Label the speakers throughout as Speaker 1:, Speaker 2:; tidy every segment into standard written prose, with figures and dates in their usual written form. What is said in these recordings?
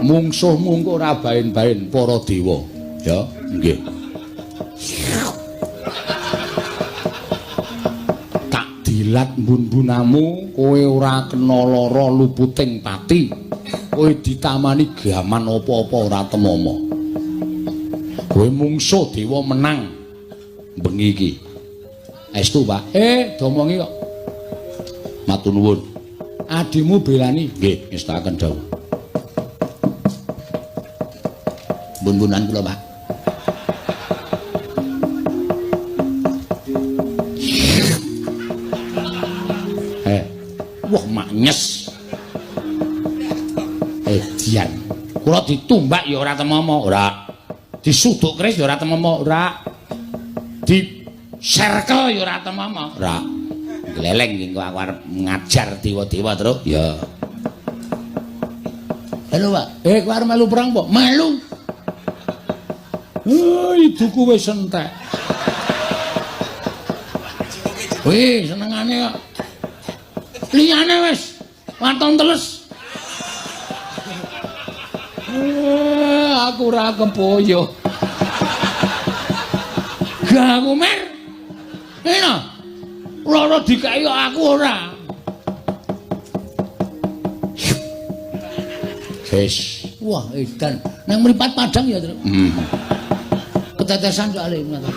Speaker 1: mungsuh mungko ora bain-bain para dewa. Ya, nggih. Tak dilat mbun-bunamu kowe ora kena lara luputing pati. Kowe ditamani gaman apa-apa ora temomo. Kowe mungsuh dewa menang bengi iki. Estu, Pak. Domongi kok. Matur nuwun. Adimu belani nggih ngestakaken dawuh. Bun-bunan kula, Pak. Wah, maknyes. Dian. Kula ditumbak ya ora temomo, ora. Disuduk keris ya ora temomo, ora. Circle ya ora temomo, ora. Gleleng engko aku arep ngajar dewa-dewa terus. Ya. Halo, Pak. Kowe arep melu perang po? Melu. Ibuku wis entek. Wih, senengane kok. Liyane wis waton teles. Aku ora kepoyo. Gak kumer. Eno. Lara dikai aku ora. Wis. Wah, edan. Nang mripat Padang ya, Tru. Ketetesan soalé ngono.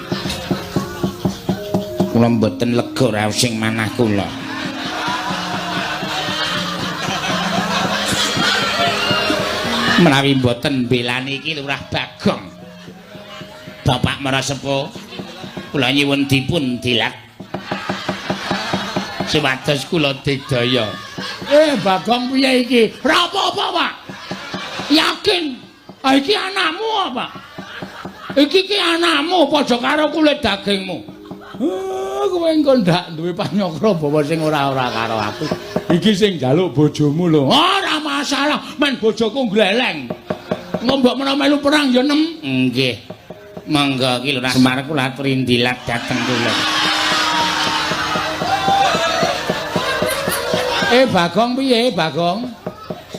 Speaker 1: Kula mboten lega ora sing manah kula. Menawi mboten belani iki Lurah Bagong. Bapak Marasepo kula nyuwun dipun dilat. Supados kula digdaya. Bagong piye iki? Ora apa-apa, Pak. Yakin? Iki anakmu apa? Iki anakmu padha karo kulit dagingmu. Kowe engko ndak duwe panyokro bawa sing ora-ora karo aku. Iki sing njaluk bojomu lho. Ora masalah, men bojoku gleleng. Ngombok menawa melu perang ya nem. Nggih. Monggo iki Lurah Semar kula aturi ndilat dateng kula. Bagong piye, Bagong?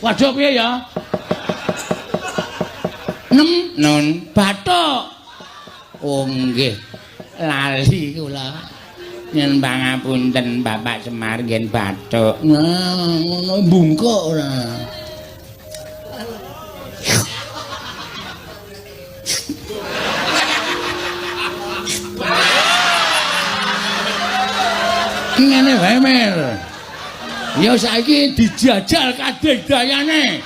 Speaker 1: Waduh piye ya? Nun Bathuk. Oh nggih. Lali kula. Nyuwun pangapunten Bapak Semar nggih Bathuk. Ngono bungkuk ora. Ngene wae Mer. Ya saiki dijajal kadegdayane.